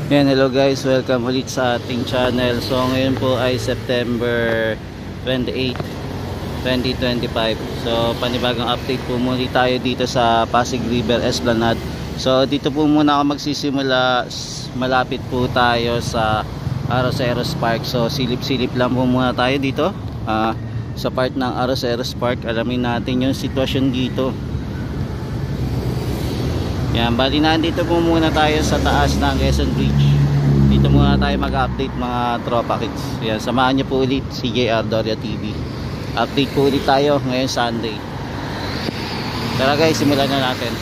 Yan, hello guys, welcome ulit sa ating channel. So ngayon po ay September 28, 2025. So panibagong update po muli tayo dito sa Pasig River Esplanade. So dito po muna ako magsisimula. Malapit po tayo sa Arroceros Park. So silip-silip lang po muna tayo dito sa part ng Arroceros Park. Alamin natin yung sitwasyon dito. Yan, bali nandito po muna tayo sa taas ng Quezon Bridge. Dito muna tayo mag-update mga tropa kids. Yan, samahan niyo po ulit si JR Doria TV. Update po ulit tayo ngayon Sunday. Tara guys, simulan na natin.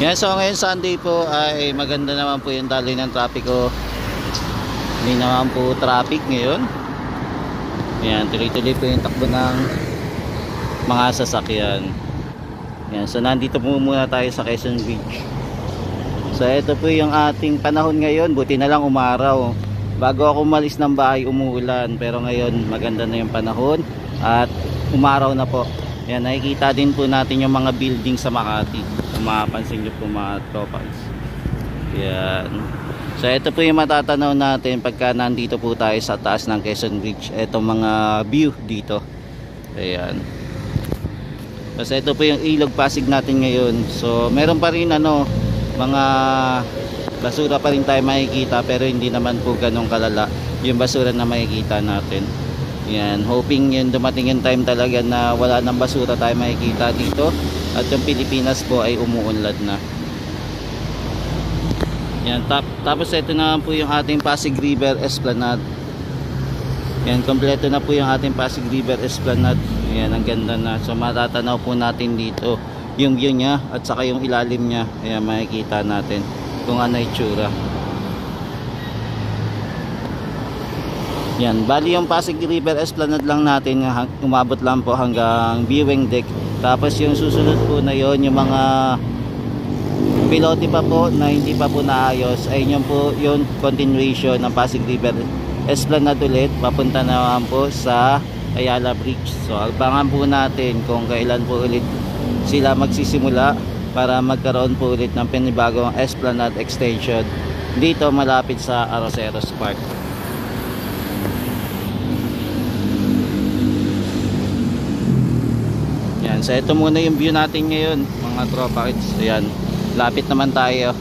Yan, so ngayon Sunday po ay maganda naman po yung daloy ng trapiko. Hindi naman po traffic ngayon. Ayan, tuloy-tuloy po yung takbo ng mga sasakyan. Ayan, so nandito po muna tayo sa Quezon Bridge. So ito po yung ating panahon ngayon. Buti na lang umaraw. Bago ako umalis ng bahay umuulan. Pero ngayon maganda na yung panahon at umaraw na po. Ayan, nakikita din po natin yung mga building sa Makati. Kung mapapansin nyo po mga tropas. Ayan. So ito po yung matatanaw natin pagka nandito po tayo sa taas ng Quezon Bridge. Itong mga view dito. Ayan. Kasi ito po yung ilog Pasig natin ngayon. So meron pa rin mga basura pa rin tayo makikita, pero hindi naman po ganun kalala yung basura na makikita natin. Ayan. Hoping yun dumating yung time talaga na wala nang basura tayo makikita dito. At yung Pilipinas po ay umuunlad na. Yan, tapos ito na po yung ating Pasig River Esplanade. Yan, kompleto na po yung ating Pasig River Esplanade. Yan, ang ganda na. So matatanaw po natin dito yung view nya at saka yung ilalim nya. Ayan, makikita natin kung ano itsura. Yan, bali yung Pasig River Esplanade lang natin, umabot lang po hanggang viewing deck. Tapos yung susunod po na yon, yung mga pilote pa po na hindi pa po naayos, ay yun po yung continuation ng Pasig River Esplanade ulit, papunta naman po sa Ayala Bridge. So abangan po natin kung kailan po ulit sila magsisimula para magkaroon po ulit ng panibagong Esplanade extension dito malapit sa Arroceros Park. Yan, so ito muna yung view natin ngayon mga tropa kids. Ayan, lapit naman tayo.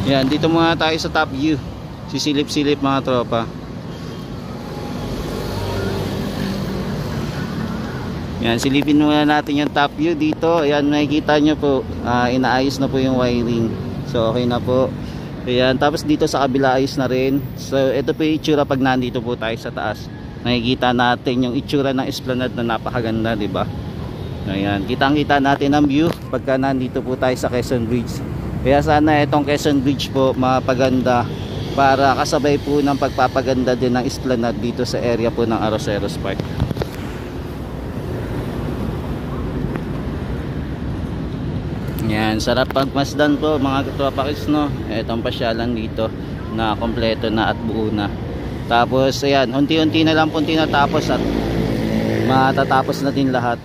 Yan, dito muna tayo sa top view. Sisilip-silip mga tropa. Yan, silipin muna natin yung top view dito. Ayan, nakikita nyo po, inaayos na po yung wiring. So okay na po. Ayan, tapos dito sa kabila ayos na rin. So ito po yung itsura pag nandito po tayo sa taas. Nakikita natin yung itsura ng Esplanade na napakaganda, di ba? Ayan, kitang-kita natin ang view pagka nandito po tayo sa Quezon Bridge. Kaya sana itong Quezon Bridge po mapaganda para kasabay po ng pagpapaganda din ng Esplanade dito sa area po ng Arroceros Park. Ayan, sarap pagmasdan po mga katropakis, no? Itong pasyalan dito na kompleto na at buo na. Tapos ayan, unti-unti na lang po tinatapos at matatapos na din lahat.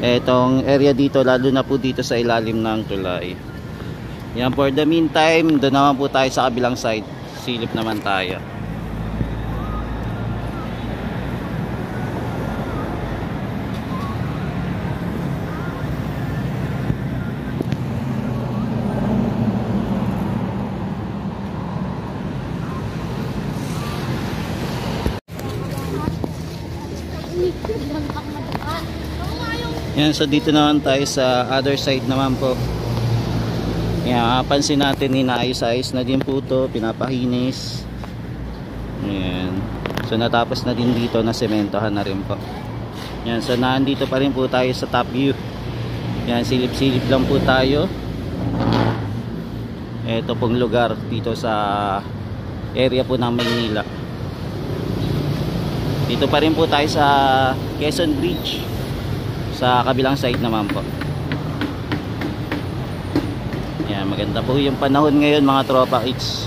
Etong area dito, lalo na po dito sa ilalim ng tulay. Yan, for the meantime, doon naman po tayo sa kabilang side. Silip naman tayo. Yan, so dito naman tayo sa other side naman po. Yan, pansin natin inaayos-ayos na din po ito, pinapahinis. Yan. So natapos na din dito, na sementohan na rin po. Yan, so nandito pa rin po tayo sa top view. Yan, silip-silip lang po tayo. Ito pong lugar dito sa area po ng Maynila. Dito pa rin po tayo sa Quezon Bridge. Sa kabilang side naman po. Yan, maganda po yung panahon ngayon mga tropa kids.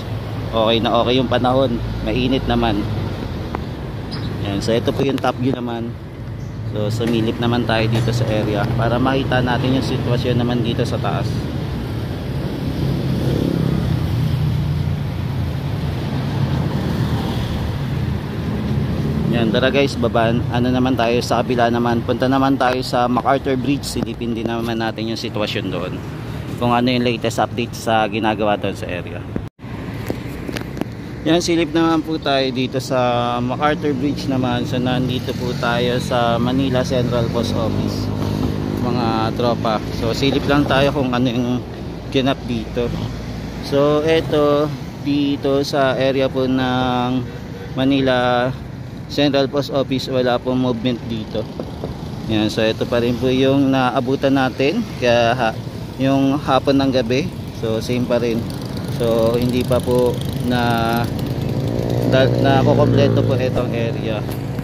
okay na okay yung panahon, mainit naman. Yan, so ito po yung top view naman. So sumilip naman tayo dito sa area para makita natin yung sitwasyon naman dito sa taas. Yan, tara guys, babaan ano naman tayo sa kabila naman. Punta naman tayo sa MacArthur Bridge. Silipin din naman natin yung sitwasyon doon, kung ano yung latest update sa ginagawa doon sa area. Yan, silip naman po tayo dito sa MacArthur Bridge naman. So nandito po tayo sa Manila Central Post Office, mga tropa. So silip lang tayo kung ano yung ganap dito. So eto, dito sa area po ng Manila Central Post Office, wala pong movement dito. Yan, so ito pa rin po yung naabutan natin kaya yung hapon ng gabi. So same pa rin. So hindi pa po na kukompleto po itong area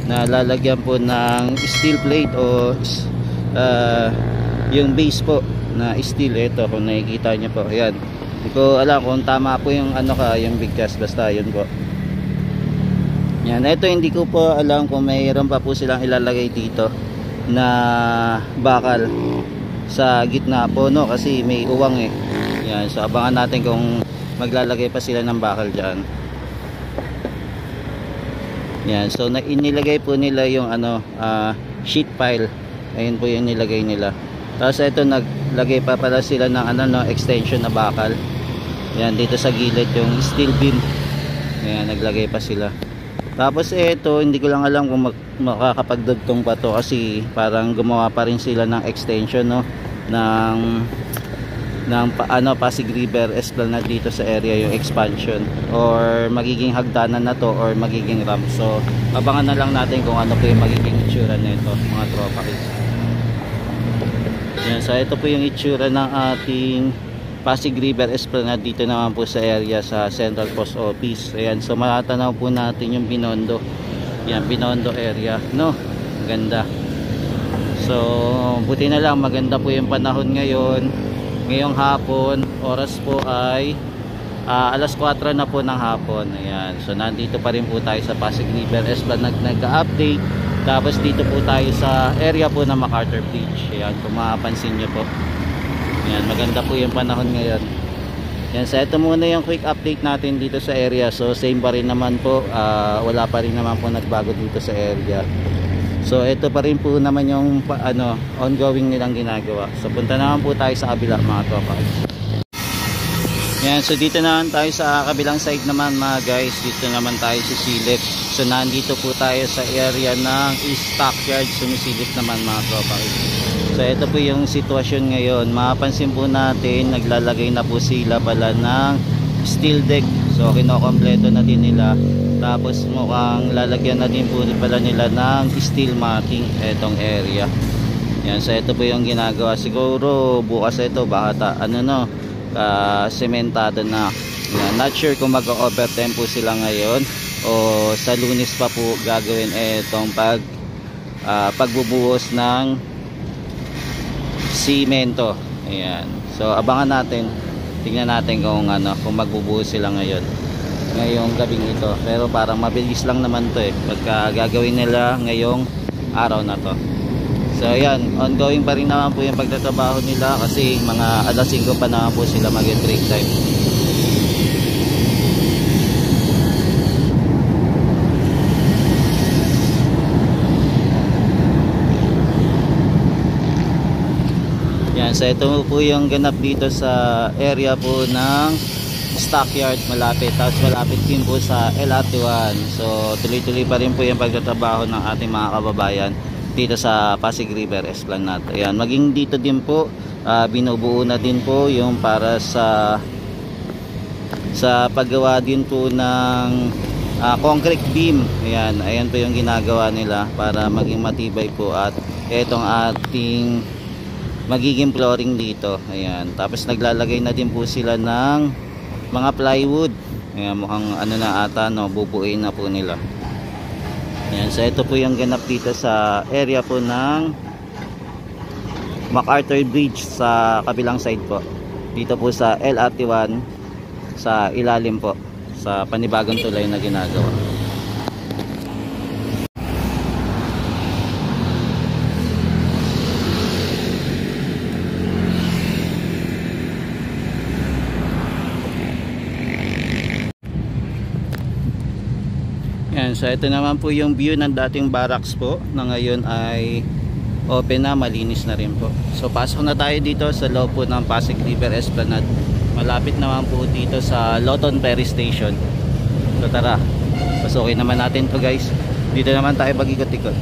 na lalagyan po ng steel plate o yung base po na steel. Ito kung nakikita nyo po, ayan, hindi ko alam kung tama po yung ano yung bigkas, basta yun po. Yan, ito hindi ko po alam kung mayroon pa po silang ilalagay dito na bakal sa gitna po, no, kasi may uwang eh. Yan, so abangan natin kung maglalagay pa sila ng bakal dyan. Yan, so inilagay po nila yung ano, sheet pile. Ayun po yung nilagay nila. Tapos ito naglagay pa pala sila ng ano, no, extension na bakal. Yan, dito sa gilid yung steel beam. Yan, naglagay pa sila. Tapos ito, hindi ko lang alam kung makakapagdugtong pa to kasi parang gumawa pa rin sila ng extension, no, ng Pasig River Esplanade dito sa area, yung expansion or magiging hagdanan na to or magiging ramp. So abangan na lang natin kung ano po yung magiging itsura nito, mga tropa. Yan, so ito po yung itsura ng ating Pasig River Esplanade dito naman po sa area sa Central Post Office. Ayan, so matatanaw po natin yung Binondo. Yan, Binondo area, no, ganda. So buti na lang maganda po yung panahon ngayon. Ngayong hapon, oras po ay alas 4 na po ng hapon. Ayan, so nandito pa rin po tayo sa Pasig River Esplanade, nagka-update. Tapos dito po tayo sa area po ng MacArthur Bridge. Ayan, kung mapapansin nyo po, yan, maganda po yung panahon ngayon. Yan, so ito muna yung quick update natin dito sa area. So same pa rin naman po, wala pa rin naman po nagbago dito sa area. So ito pa rin po naman yung ongoing nilang ginagawa. So punta naman po tayo sa kabila, mga tropa. Yan, so dito naman tayo sa kabilang side naman, mga guys. Dito naman tayo sisilip. So nandito po tayo sa area ng East Stockyard. Sumisilip naman, mga tropa. So ito po yung sitwasyon ngayon. Mapapansin po natin, naglalagay na po sila pala ng steel deck. So kinokompleto na din nila. Tapos mukhang lalagyan na din po pala nila ng steel marking etong area. Yan, so ito po yung ginagawa. Siguro bukas ito baka sementado na. Yan, not sure kung mag-overtime po sila ngayon o sa Lunes pa po gagawin itong pagbubuhos ng simento. Ayan, so abangan natin, tingnan natin kung magbubuhos sila ngayong gabing ito. Pero parang mabilis lang naman to pagka gagawin nila ngayong araw na to. So ayan, ongoing pa rin naman po yung pagtatrabaho nila kasi mga alas 5 pa naman po sila mag-break time. Yan, so ito po yung ganap dito sa area po ng Stockyard, malapit. Tapos malapit din po sa LRT1. So tuloy-tuloy pa rin po yung pagtatrabaho ng ating mga kababayan dito sa Pasig River Esplanade. Ayan, maging dito din po binubuo na din po yung para sa paggawa din po ng concrete beam. Ayan, ayan po yung ginagawa nila para maging matibay po at etong ating magiging flooring dito. Ayan, tapos naglalagay na din po sila ng mga plywood. Ayan, mukhang na ata, bubuuin na po nila. Ayan, so ito po yung ganap dito sa area po ng MacArthur Bridge sa kabilang side po. Dito po sa LRT1 sa ilalim po. sa panibagong tulay na ginagawa. Yan, so ito naman po yung view ng dating barracks po na ngayon ay open na, malinis na rin po. So pasok na tayo dito sa loob po ng Pasig River Esplanade. Malapit naman po dito sa Loton Ferry Station. So tara, pasukin naman natin to guys. Dito naman tayo mag-ikot-ikot.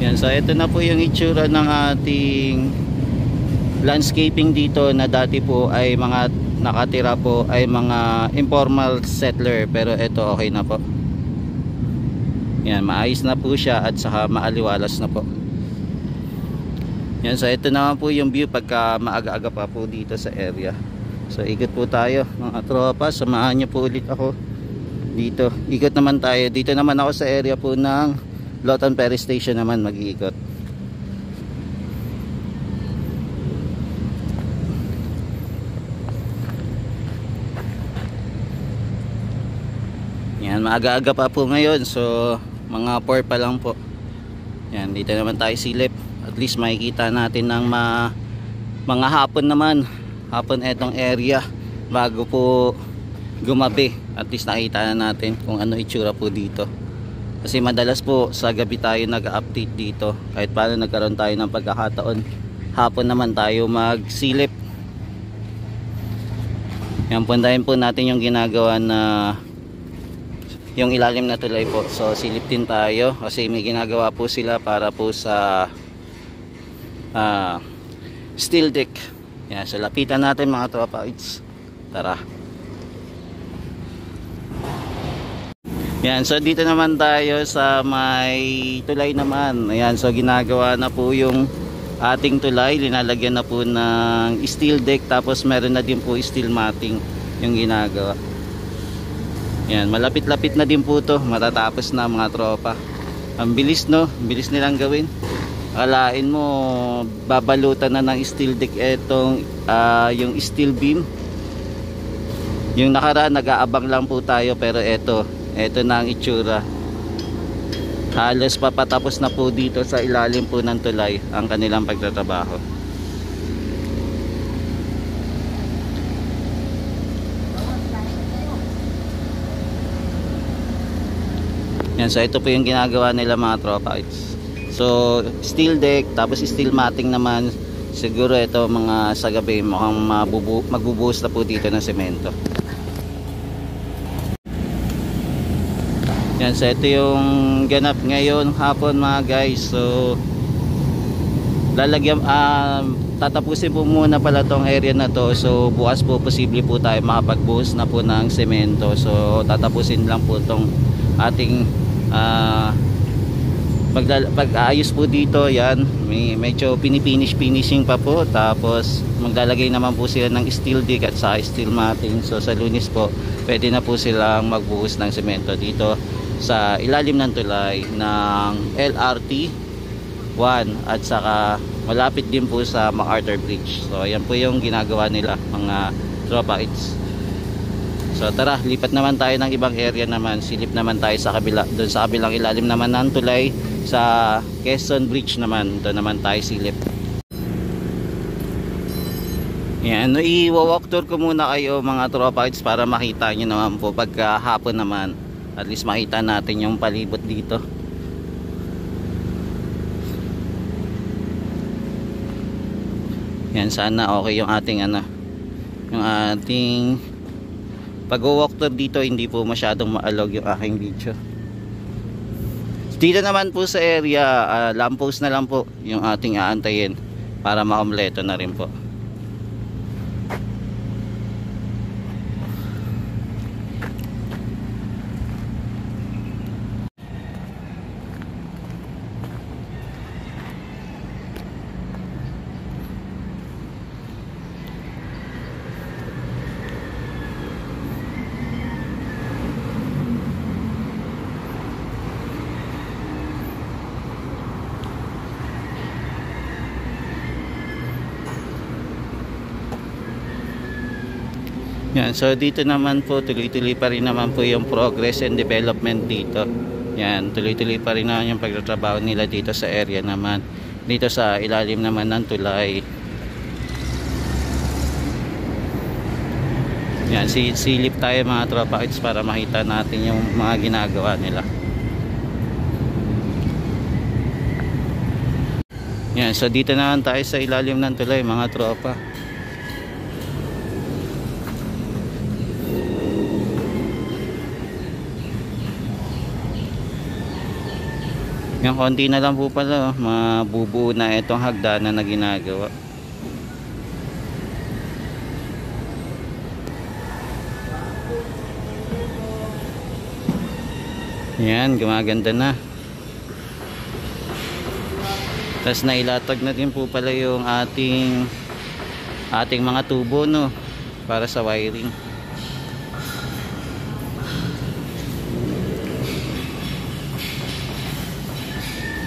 Yan, so ito na po yung itsura ng ating landscaping dito na dati po ay mga nakatira po ay mga informal settler, pero ito okay na po. Yan, maayos na po siya at saka maaliwalas na po. Yan, so ito naman po yung view pagka maaga-aga pa po dito sa area. So ikot po tayo mga tropa, samahan nyo po ulit ako dito. Ikot naman tayo, dito naman ako sa area po ng Loton Ferry Station naman mag-iikot. Yan, maaga-aga pa po ngayon, so mga 4 pa lang po. Yan, dito naman tayo silip. At least makikita natin ng mga hapon naman. Hapon etong area bago po gumabi. At least nakita na natin kung ano itsura po dito. Kasi madalas po sa gabi tayo nag-update dito. Kahit paano nagkaroon tayo ng pagkakataon, hapon naman tayo magsilip. Yan, puntahin po natin yung ginagawa na yung ilalim na tulay po. So silip din tayo kasi may ginagawa po sila para po sa steel deck. Yan, so lapitan natin mga tropa. Tara. Yan, so dito naman tayo sa may tulay naman. Ayan, so ginagawa na po yung ating tulay. Linalagyan na po ng steel deck, tapos meron na din po steel matting yung ginagawa. Yan, malapit-lapit na din po to, matatapos na mga tropa. Ang bilis, no? Bilis nilang gawin. Akalain mo babalutan na ng steel deck etong yung steel beam. Yung nakaraan nag-aabang lang po tayo, pero eto na ang itsura. Halos papatapos na po dito sa ilalim po ng tulay ang kanilang pagtatrabaho. Yan, so ito po yung ginagawa nila mga tropa. So steel deck, tapos steel matting naman. Siguro ito mga sa gabi mukhang magbubuhos na po dito ng semento. Yan, so ito yung ganap ngayon hapon mga guys. So lalagyan, tatapusin po muna pala tong area na to. So bukas po posible po tayo makapagbuhos na po ng semento. So tatapusin lang po tong ating pag-aayos po dito. Yan, medyo finishing pa po. Tapos maglalagay naman po sila ng steel deck at sa steel matting. So sa Lunes po pwede na po silang magbuhos ng semento dito sa ilalim ng tulay ng LRT 1 at saka malapit din po sa MacArthur Bridge. So ayan po yung ginagawa nila mga tropa. So tara, lipat naman tayo ng ibang area naman. Silip naman tayo sa kabila, doon sa kabilang ilalim naman ng tulay sa Quezon Bridge naman. Doon naman tayo silip. Yan, i-walk tour ko muna kayo mga tropa para makita nyo naman po pagka hapon naman. At least makita natin yung palibot dito. Yan, sana okay yung ating yung ating pag-walk tour dito. Hindi po masyadong maalog yung aking video. Dito naman po sa area, lamppost na lang po yung ating aantayin para makompleto na rin po. Yan, so dito naman po tuloy-tuloy pa rin naman po yung progress and development dito. Yan, tuloy-tuloy pa rin naman yung pagtatrabaho nila dito sa area naman. Dito sa ilalim naman ng tulay. Yan, silip tayo mga tropa kids para makita natin yung mga ginagawa nila. Yan, so dito naman tayo sa ilalim ng tulay mga tropa. Yung konti na lang po pala, mabubuo na itong hagdanan na ginagawa. Yan, gumaganda na. Tapos nailatag na din po pala yung ating mga tubo, no, para sa wiring.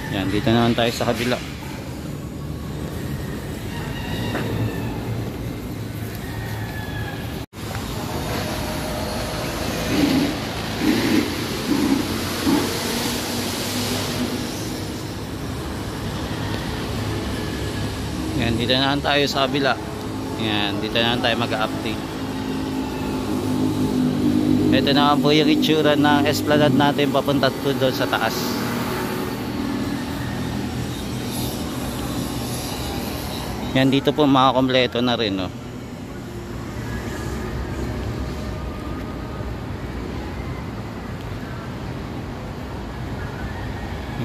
Yan, dito naman tayo sa kabila. Yan, dito naman tayo sa kabila. Yan, dito naman tayo mag-update. Ito naman po yung itsura ng esplanade natin papunta doon sa taas. Yan, dito po makakompleto na rin, no.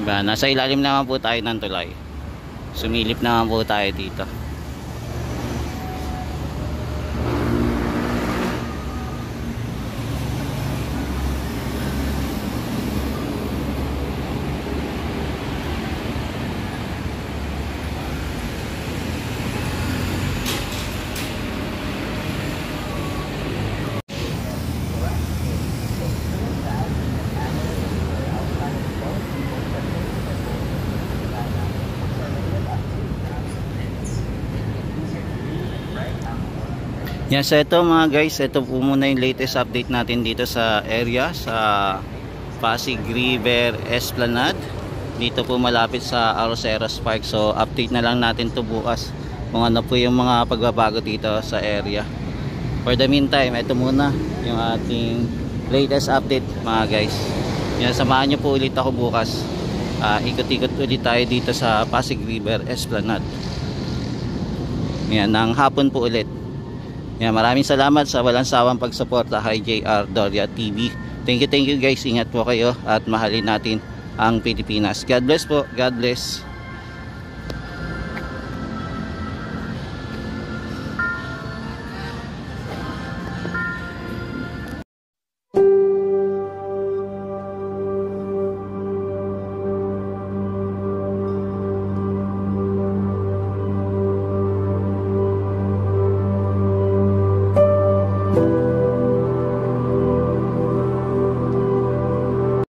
Diba? Nasa ilalim naman po tayo ng tulay. Sumilip naman po tayo dito. Yan, so ito mga guys, ito po muna yung latest update natin dito sa area, sa Pasig River Esplanade. Dito po malapit sa Arroceros Park. So update na lang natin to bukas kung ano po yung mga pagbabago dito sa area. For the meantime, ito muna yung ating latest update mga guys. Yan, samahan nyo po ulit ako bukas. Ikot-ikot ulit tayo dito sa Pasig River Esplanade. Yan, ng hapon po ulit. Yan, maraming salamat sa walang sawang pagsuporta kay JR Doria TV. Thank you guys. Ingat po kayo at mahalin natin ang Pilipinas. God bless po. God bless.